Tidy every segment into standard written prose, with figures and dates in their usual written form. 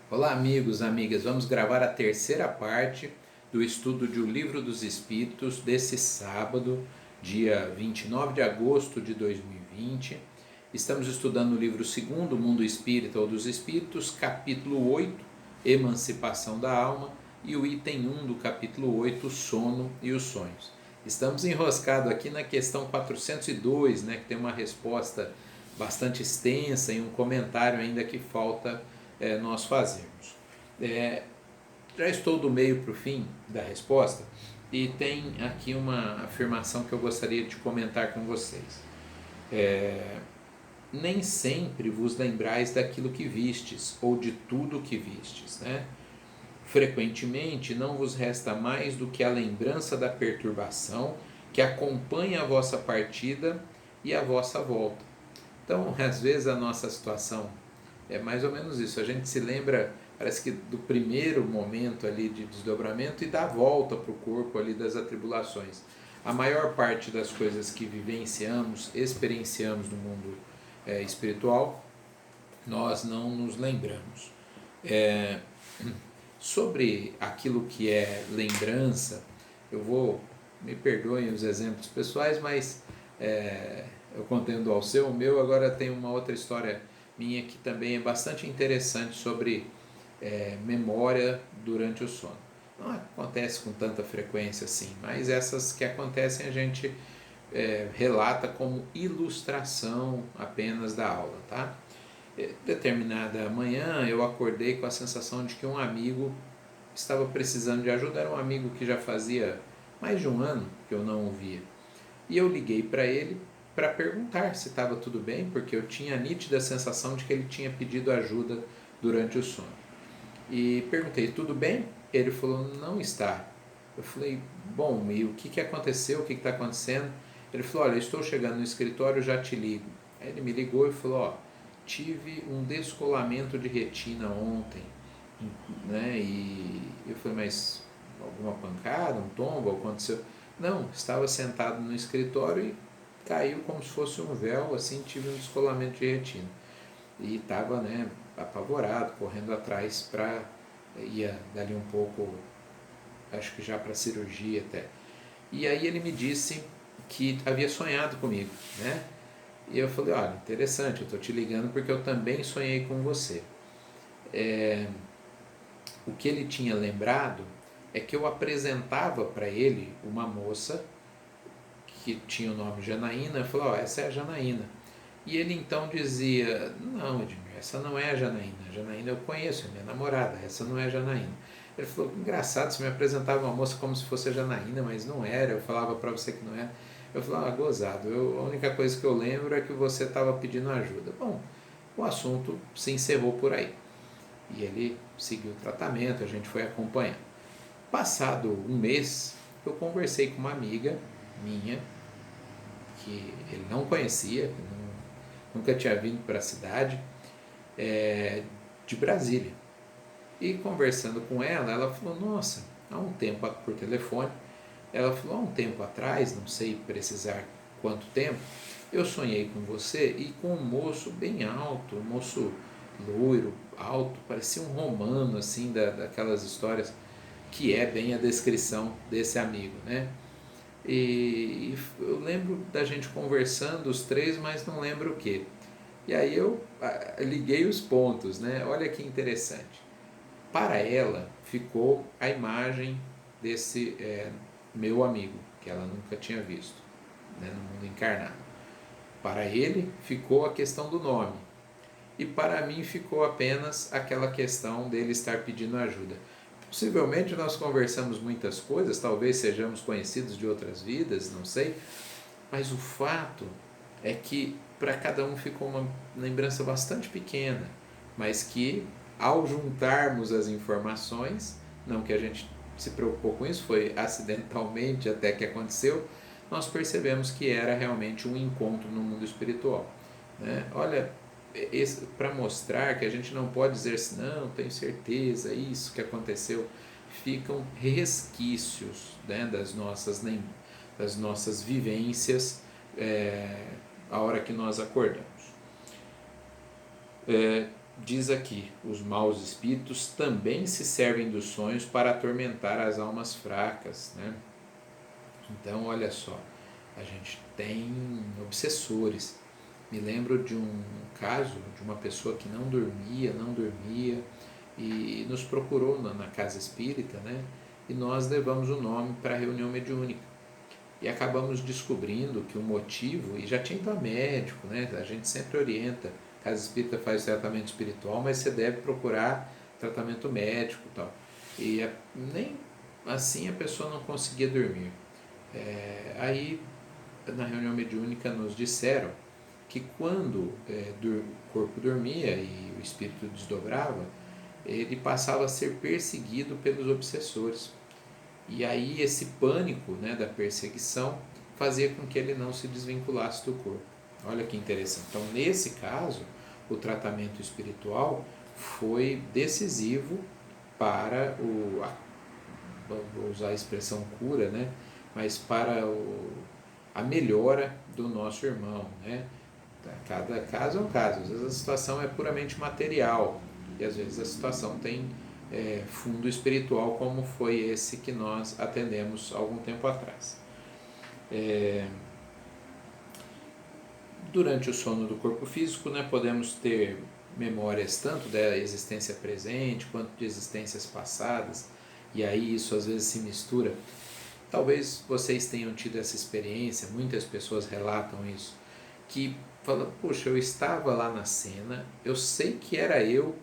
Olá, amigos, amigas. Vamos gravar a terceira parte do estudo de O Livro dos Espíritos desse sábado, dia 29 de agosto de 2020. Estamos estudando o livro segundo, O Mundo Espírita ou dos Espíritos, capítulo 8, Emancipação da Alma, e o item 1 do capítulo 8, Sono e os Sonhos. Estamos enroscados aqui na questão 402, que tem uma resposta bastante extensa e um comentário ainda que falta nós fazermos. Já estou do meio para o fim da resposta e tem aqui uma afirmação que eu gostaria de comentar com vocês. Nem sempre vos lembrais daquilo que vistes ou de tudo que vistes, Frequentemente não vos resta mais do que a lembrança da perturbação que acompanha a vossa partida e a vossa volta. Então, às vezes a nossa situação é mais ou menos isso. A gente se lembra, parece que do primeiro momento ali de desdobramento e da volta para o corpo ali das atribulações. A maior parte das coisas que vivenciamos, experienciamos no mundo espiritual, nós não nos lembramos. Sobre aquilo que é lembrança, me perdoem os exemplos pessoais, mas eu contendo ao seu, o meu, agora tem uma outra história minha que também é bastante interessante sobre memória durante o sono. Não acontece com tanta frequência assim, mas essas que acontecem a gente relata como ilustração apenas da aula, tá? Determinada manhã eu acordei com a sensação de que um amigo estava precisando de ajuda. Era um amigo que já fazia mais de um ano que eu não o via. E eu liguei para ele para perguntar se estava tudo bem, porque eu tinha a nítida sensação de que ele tinha pedido ajuda durante o sono. E perguntei, tudo bem? Ele falou, não está. Eu falei, bom, e o que aconteceu? O que está acontecendo? Ele falou, olha, estou chegando no escritório, já te ligo. Aí ele me ligou e falou, tive um descolamento de retina ontem, E eu falei, mas alguma pancada, um tombo, aconteceu? Não, estava sentado no escritório e caiu como se fosse um véu, assim, tive um descolamento de retina. E estava, apavorado, correndo atrás ia dali um pouco, acho que já para cirurgia até. E aí ele me disse que havia sonhado comigo, E eu falei, olha, interessante, eu estou te ligando porque eu também sonhei com você. O que ele tinha lembrado é que eu apresentava para ele uma moça que tinha o nome Janaína. Eu falei, essa é a Janaína. E ele então dizia, não, Edmir, essa não é a Janaína. A Janaína eu conheço, é minha namorada, essa não é a Janaína. Ele falou, engraçado, você me apresentava uma moça como se fosse a Janaína, mas não era, eu falava para você que não era. Eu falei, gozado, a única coisa que eu lembro é que você estava pedindo ajuda. Bom, o assunto se encerrou por aí. E ele seguiu o tratamento, a gente foi acompanhando. Passado um mês, eu conversei com uma amiga minha, que ele não conhecia, nunca tinha vindo para a cidade, de Brasília. E conversando com ela, ela falou, nossa, há um tempo, por telefone, ela falou, há um tempo atrás, não sei precisar quanto tempo, eu sonhei com você e com um moço bem alto, um moço loiro, alto, parecia um romano, assim, daquelas histórias, que é bem a descrição desse amigo, E eu lembro da gente conversando, os três, mas não lembro o que. E aí eu liguei os pontos, Olha que interessante. Para ela ficou a imagem desse meu amigo, que ela nunca tinha visto, no mundo encarnado. Para ele ficou a questão do nome. E para mim ficou apenas aquela questão dele estar pedindo ajuda. Possivelmente nós conversamos muitas coisas, talvez sejamos conhecidos de outras vidas, não sei, mas o fato é que para cada um ficou uma lembrança bastante pequena, mas que ao juntarmos as informações, não que a gente se preocupou com isso, foi acidentalmente até que aconteceu, nós percebemos que era realmente um encontro no mundo espiritual. Olha, para mostrar que a gente não pode dizer assim, não, tenho certeza, isso que aconteceu, ficam resquícios das nossas vivências a hora que nós acordamos. diz aqui, os maus espíritos também se servem dos sonhos para atormentar as almas fracas, né? Então, olha só, a gente tem obsessores. Me lembro de um caso de uma pessoa que não dormia e nos procurou na casa espírita, né? E nós levamos o nome para a reunião mediúnica. E acabamos descobrindo que o motivo, e já tinha ido a médico, né? A gente sempre orienta, a casa espírita faz tratamento espiritual, mas você deve procurar tratamento médico e tal. E nem assim a pessoa não conseguia dormir. Aí, na reunião mediúnica, nos disseram que quando o corpo dormia e o espírito desdobrava, ele passava a ser perseguido pelos obsessores. E aí esse pânico, né, da perseguição fazia com que ele não se desvinculasse do corpo. Olha que interessante. Então, nesse caso, o tratamento espiritual foi decisivo para vou usar a expressão cura, né, mas para a melhora do nosso irmão, né? Cada caso é um caso. Às vezes a situação é puramente material e às vezes a situação tem fundo espiritual, como foi esse que nós atendemos algum tempo atrás. Durante o sono do corpo físico, né, podemos ter memórias tanto da existência presente quanto de existências passadas, e aí isso às vezes se mistura. Talvez vocês tenham tido essa experiência, muitas pessoas relatam isso, que falam, puxa, eu estava lá na cena, eu sei que era eu,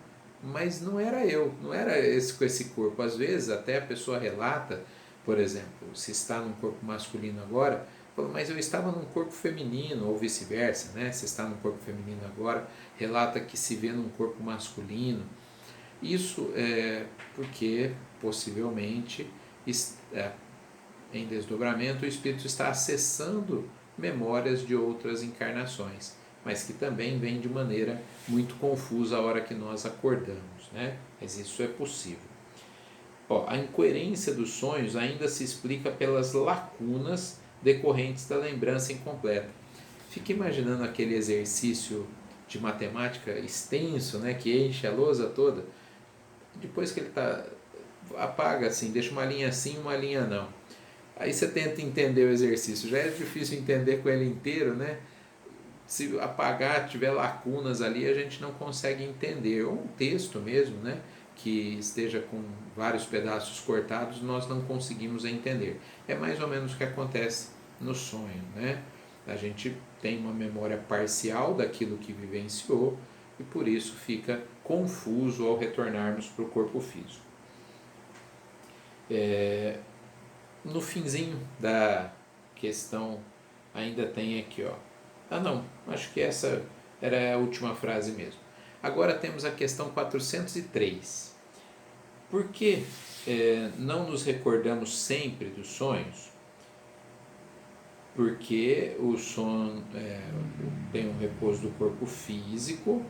mas não era eu, não era esse com esse corpo. Às vezes até a pessoa relata, por exemplo, se está num corpo masculino agora, fala, mas eu estava num corpo feminino, ou vice-versa, né? Se está num corpo feminino agora, relata que se vê num corpo masculino. Isso é porque possivelmente em desdobramento o espírito está acessando memórias de outras encarnações, mas que também vem de maneira muito confusa a hora que nós acordamos, né? Mas isso é possível. A incoerência dos sonhos ainda se explica pelas lacunas decorrentes da lembrança incompleta. Fica imaginando aquele exercício de matemática extenso, né, que enche a lousa toda. Depois que ele apaga assim, deixa uma linha sim, uma linha não. Aí você tenta entender o exercício. Já é difícil entender com ele inteiro, né? Se apagar, tiver lacunas ali, a gente não consegue entender. Ou um texto mesmo, né, que esteja com vários pedaços cortados, nós não conseguimos entender. É mais ou menos o que acontece no sonho, né? A gente tem uma memória parcial daquilo que vivenciou e por isso fica confuso ao retornarmos para o corpo físico. No finzinho da questão ainda tem aqui, ó. Não, acho que essa era a última frase mesmo. Agora temos a questão 403. Por que não nos recordamos sempre dos sonhos? Porque o sono tem um repouso do corpo físico,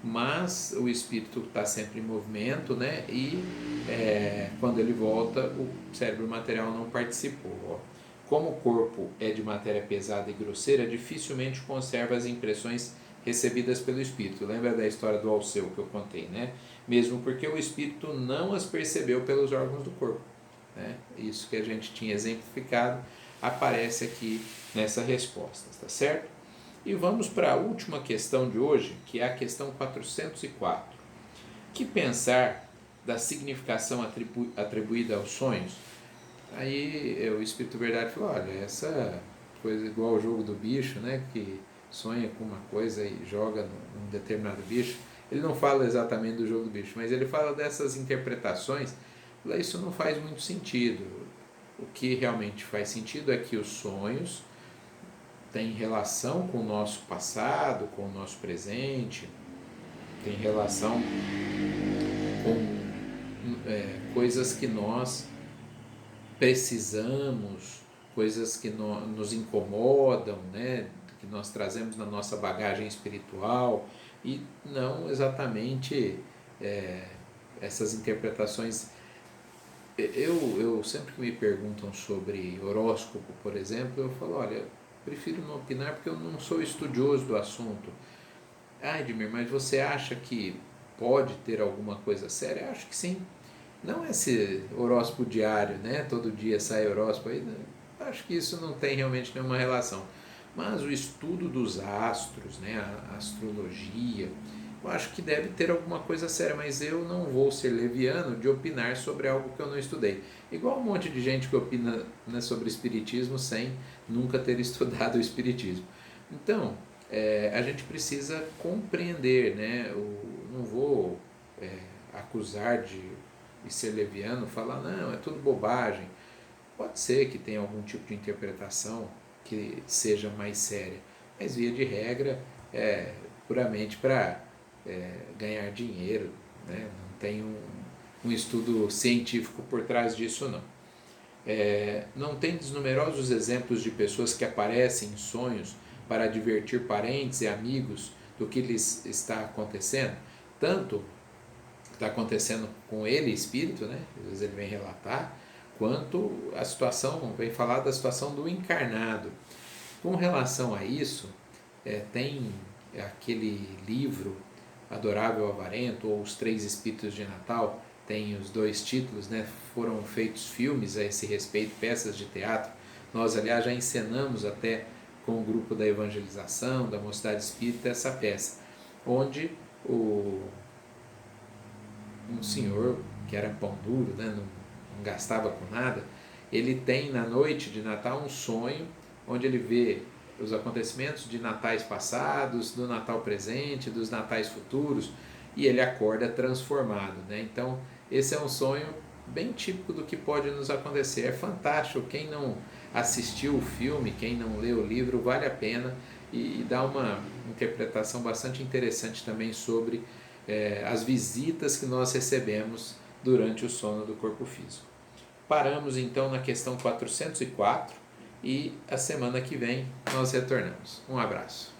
mas o espírito está sempre em movimento, né? E quando ele volta, o cérebro material não participou. Como o corpo é de matéria pesada e grosseira, dificilmente conserva as impressões recebidas pelo espírito. Lembra da história do Alceu que eu contei, né? Mesmo porque o espírito não as percebeu pelos órgãos do corpo, né? Isso que a gente tinha exemplificado aparece aqui nessa resposta, tá certo? E vamos para a última questão de hoje, que é a questão 404. Que pensar da significação atribuída aos sonhos? Aí o Espírito Verdade falou, olha, essa coisa igual ao jogo do bicho, né, que sonha com uma coisa e joga num determinado bicho, ele não fala exatamente do jogo do bicho, mas ele fala dessas interpretações, isso não faz muito sentido. O que realmente faz sentido é que os sonhos têm relação com o nosso passado, com o nosso presente, tem relação com coisas que nós precisamos, coisas que nos incomodam, né, que nós trazemos na nossa bagagem espiritual, e não exatamente essas interpretações. Eu sempre que me perguntam sobre horóscopo, por exemplo, eu falo, olha, prefiro não opinar porque eu não sou estudioso do assunto. Edmir, mas você acha que pode ter alguma coisa séria? Eu acho que sim. Não esse horóscopo diário, né? Todo dia sai horóscopo aí. Acho que isso não tem realmente nenhuma relação. Mas o estudo dos astros, né? A astrologia, eu acho que deve ter alguma coisa séria, mas eu não vou ser leviano de opinar sobre algo que eu não estudei. Igual um monte de gente que opina, né, sobre espiritismo sem nunca ter estudado o espiritismo. Então, a gente precisa compreender, né? Não vou acusar de ser leviano, falar, não, é tudo bobagem. Pode ser que tenha algum tipo de interpretação que seja mais séria, mas via de regra é puramente para ganhar dinheiro, né? Não tem um estudo científico por trás disso não. Não tem numerosos exemplos de pessoas que aparecem em sonhos para advertir parentes e amigos do que lhes está acontecendo, tanto está acontecendo com ele, espírito, né? Às vezes ele vem relatar, quanto a situação, vem falar da situação do encarnado. Com relação a isso, tem aquele livro Adorável Avarento, ou Os Três Espíritos de Natal, tem os dois títulos, né? Foram feitos filmes a esse respeito, peças de teatro. Nós, aliás, já encenamos até com o grupo da evangelização, da Mocidade Espírita, essa peça, onde um senhor que era pão duro, né? Não gastava com nada, ele tem na noite de Natal um sonho onde ele vê os acontecimentos de natais passados, do Natal presente, dos natais futuros, e ele acorda transformado, né? Então, esse é um sonho bem típico do que pode nos acontecer. É fantástico, quem não assistiu o filme, quem não leu o livro, vale a pena e dá uma interpretação bastante interessante também sobre as visitas que nós recebemos durante o sono do corpo físico. Paramos então na questão 404 e a semana que vem nós retornamos. Um abraço.